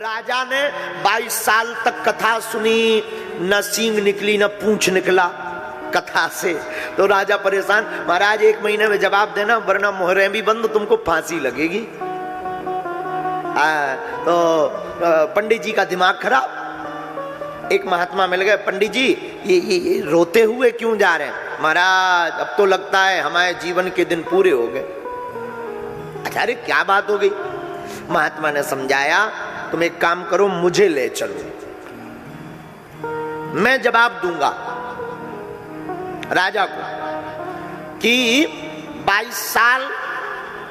राजा ने 22 साल तक कथा सुनी, न सींग निकली न पूंछ निकला कथा से। तो राजा परेशान, महाराज 1 महीने में जवाब देना वरना मोहरें भी बंद, तुमको फांसी लगेगी। तो पंडित जी का दिमाग खराब। एक महात्मा मिल गए, पंडित जी ये रोते हुए क्यों जा रहे हैं? महाराज अब तो लगता है हमारे जीवन के दिन पूरे हो गए। अच्छा, अरे क्या बात हो गई? महात्मा ने समझाया, तुम एक काम करो, मुझे ले चलो, मैं जवाब दूंगा राजा को कि 22 साल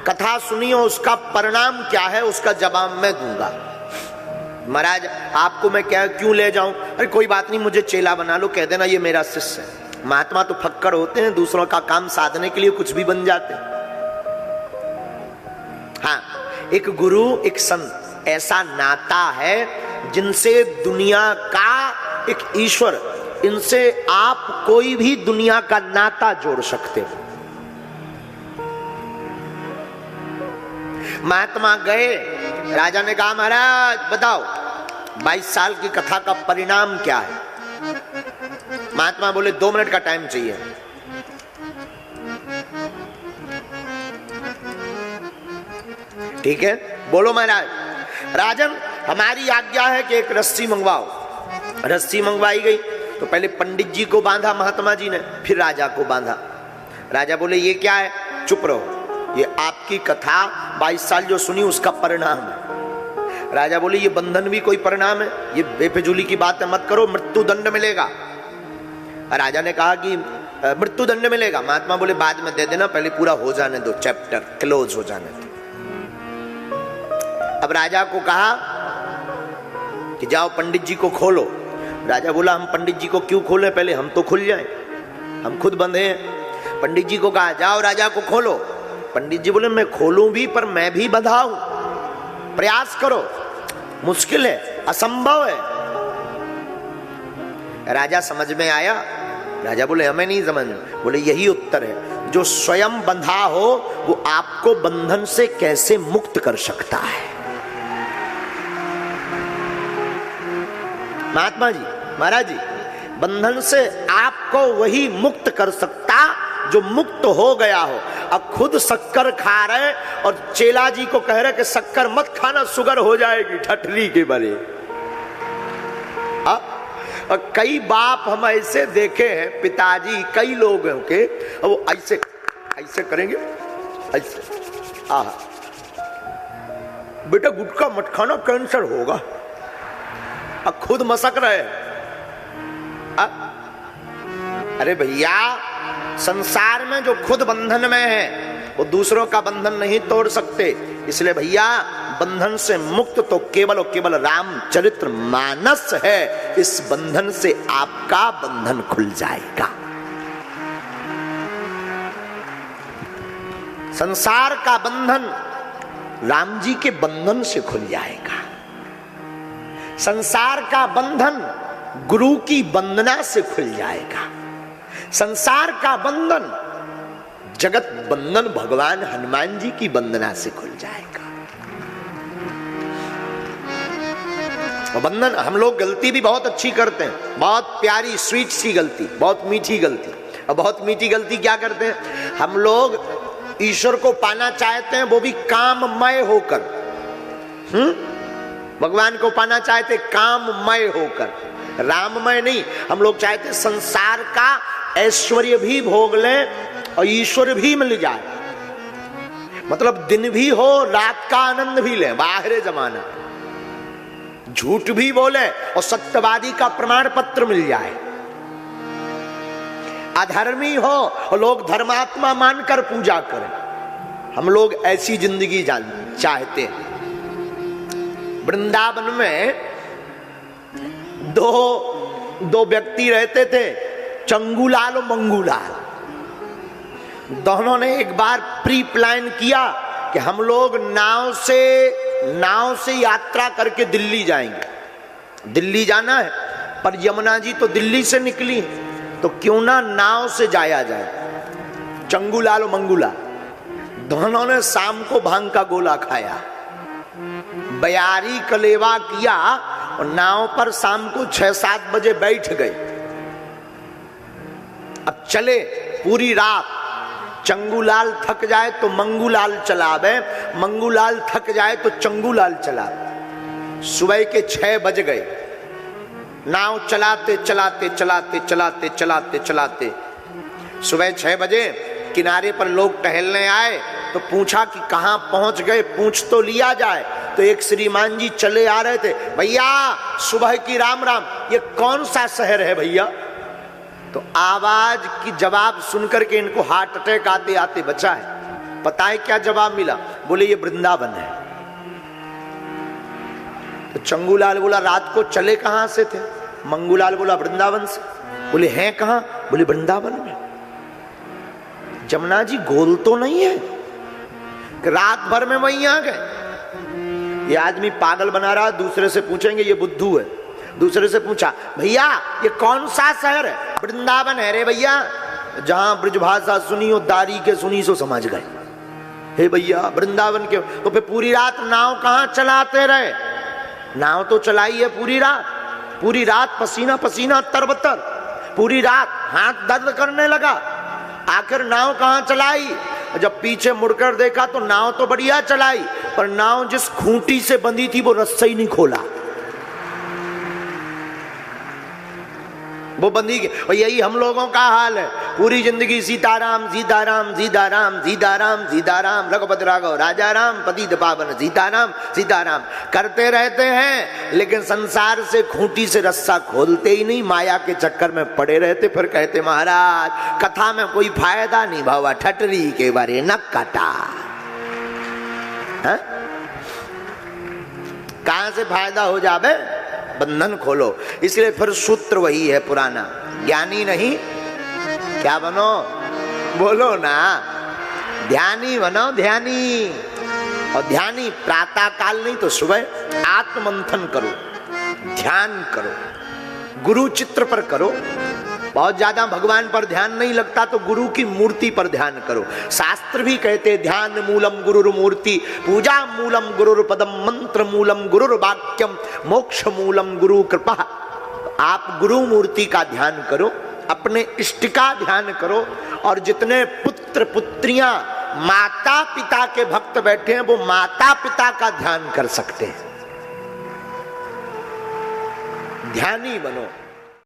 कथा सुनी हो, उसका परिणाम क्या है, उसका जवाब मैं दूंगा। महाराज आपको मैं क्या क्यों ले जाऊं? अरे कोई बात नहीं, मुझे चेला बना लो, कह देना ये मेरा शिष्य है। महात्मा तो फक्कड़ होते हैं, दूसरों का काम साधने के लिए कुछ भी बन जाते हैं। हाँ, एक गुरु एक संत ऐसा नाता है जिनसे दुनिया का एक ईश्वर, इनसे आप कोई भी दुनिया का नाता जोड़ सकते हो। महात्मा गए, राजा ने कहा महाराज बताओ 22 साल की कथा का परिणाम क्या है? महात्मा बोले 2 मिनट का टाइम चाहिए। ठीक है, बोलो महाराज। राजन हमारी आज्ञा है कि एक रस्सी मंगवाओ। रस्सी मंगवाई गई तो पहले पंडित जी को बांधा महात्मा जी ने, फिर राजा को बांधा। राजा बोले ये क्या है? चुप रहो, ये आपकी कथा 22 साल जो सुनी उसका परिणाम है। राजा बोले ये बंधन भी कोई परिणाम है? ये बेफिजूली की बात है, मत करो, मृत्यु दंड मिलेगा। राजा ने कहा कि मृत्यु दंड मिलेगा। महात्मा बोले बाद में दे देना, पहले पूरा हो जाने दो, चैप्टर क्लोज हो जाने दो। अब राजा को कहा कि जाओ पंडित जी को खोलो। राजा बोला हम पंडित जी को क्यों खोले, पहले हम तो खुल जाएं, हम खुद बंधे हैं। पंडित जी को कहा जाओ राजा को खोलो। पंडित जी बोले मैं खोलूं भी पर मैं भी बंधा हूं, प्रयास करो, मुश्किल है, असंभव है। राजा समझ में आया? राजा बोले हमें नहीं समझ में। बोले यही उत्तर है, जो स्वयं बंधा हो वो आपको बंधन से कैसे मुक्त कर सकता है। महात्मा जी, महाराज जी, बंधन से आपको वही मुक्त कर सकता जो मुक्त हो गया हो। अब खुद शक्कर खा रहे और चेला जी को कह रहे कि शक्कर मत खाना, शुगर हो जाएगी, ठठली के बले। कई बाप हम ऐसे देखे हैं, पिताजी कई लोग के वो ऐसे ऐसे करेंगे, ऐसे बेटा गुटखा मत खाना, कैंसर होगा। अब खुद मसक रहे। अरे भैया, संसार में जो खुद बंधन में है वो दूसरों का बंधन नहीं तोड़ सकते। इसलिए भैया बंधन से मुक्त तो केवल और केवल रामचरित्र मानस है। इस बंधन से आपका बंधन खुल जाएगा। संसार का बंधन राम जी के बंधन से खुल जाएगा। संसार का बंधन गुरु की वंदना से खुल जाएगा। संसार का बंधन जगत बंधन भगवान हनुमान जी की वंदना से खुल जाएगा। बंधन, हम लोग गलती भी बहुत अच्छी करते हैं, बहुत प्यारी स्वीट सी गलती, बहुत मीठी गलती। और बहुत मीठी गलती क्या करते हैं हम लोग? ईश्वर को पाना चाहते हैं, वो भी काममय होकर। भगवान को पाना चाहते काममय होकर, राममय नहीं। हम लोग चाहते संसार का ऐश्वर्य भी भोग लें और ईश्वर भी मिल जाए, मतलब दिन भी हो रात का आनंद भी लें। बाहर जमाना झूठ भी बोले और सत्यवादी का प्रमाण पत्र मिल जाए। अधर्मी हो और लोग धर्मात्मा मानकर पूजा करें। हम लोग ऐसी जिंदगी चाहते हैं। वृंदावन में दो व्यक्ति रहते थे, चंगूलाल और मंगूलाल। दोनों ने एक बार प्री प्लान किया कि हम लोग नाव से यात्रा करके दिल्ली जाएंगे। दिल्ली जाना है पर यमुना जी तो दिल्ली से निकली, तो क्यों ना नाव से जाया जाए। चंगूलाल और मंगूलाल दोनों ने शाम को भांग का गोला खाया, बयारी कलेवा किया और नाव पर शाम को 6-7 बजे बैठ गए। अब चले पूरी रात। चंगूलाल थक जाए तो मंगूलाल चलावे, मंगूलाल थक जाए तो चंगूलाल चलावे। सुबह के 6 बज गए। नाव चलाते चलाते चलाते चलाते चलाते चलाते सुबह 6 बजे किनारे पर लोग टहलने आए तो पूछा कि कहां पहुंच गए, पूछ तो लिया जाए। तो एक श्रीमान जी चले आ रहे थे, भैया सुबह की राम राम, ये कौन सा शहर है भैया? तो आवाज की जवाब सुनकर के इनको हार्ट अटैक आते आते बचा है। पता है क्या जवाब मिला? बोले ये वृंदावन है। तो चंगूलाल बोला रात को चले कहां से थे? मंगूलाल बोला वृंदावन से। बोले हैं कहां? बोले वृंदावन में। जमुना जी गोल तो नहीं है कि रात भर में वहीं आ गए। ये आदमी पागल बना रहा। दूसरे से पूछेंगे ये बुद्धू है। दूसरे से पूछा भैया ये कौन सा शहर है? वृंदावन है रे भैया। जहां ब्रजभाषा सुनी हो दारी के सुनी सो समझ गए। हे भैया वृंदावन के। तो फिर पूरी रात नाव कहां चलाते रहे? नाव तो चलाई है पूरी रात। पूरी रात पसीना पसीना तरबतर, पूरी रात हाथ दर्द करने लगा। आखिर नाव कहां चलाई? जब पीछे मुड़कर देखा तो नाव तो बढ़िया चलाई, पर नाव जिस खूंटी से बंधी थी वो रस्सा ही नहीं खोला। वो बंदी के। और यही हम लोगों का हाल है। पूरी जिंदगी सीताराम सीताराम सीताराम सीताराम सीताराम रघुपति राघव राजा राम पतित पावन सीताराम सीताराम करते रहते हैं, लेकिन संसार से खूंटी से रस्सा खोलते ही नहीं। माया के चक्कर में पड़े रहते। फिर कहते महाराज कथा में कोई फायदा नहीं भावा, ठटरी के बारे न कटा। कहां से फायदा हो जावे? बंधन खोलो। इसलिए फिर सूत्र वही है पुराना, ज्ञानी नहीं क्या बनो? बोलो ना, ध्यानी बनो, ध्यानी। और ध्यानी प्रातः काल नहीं तो सुबह आत्ममंथन करो, ध्यान करो, गुरु चित्र पर करो। बहुत ज्यादा भगवान पर ध्यान नहीं लगता तो गुरु की मूर्ति पर ध्यान करो। शास्त्र भी कहते ध्यान मूलम गुरुर मूर्ति, पूजा मूलम गुरुर पदम, मंत्र मूलम गुरुर वाक्यम, मोक्ष मूलम गुरु कृपा। आप गुरु मूर्ति का ध्यान करो, अपने इष्ट का ध्यान करो। और जितने पुत्र पुत्रियां माता पिता के भक्त बैठे हैं वो माता पिता का ध्यान कर सकते हैं। ध्यानी बनो।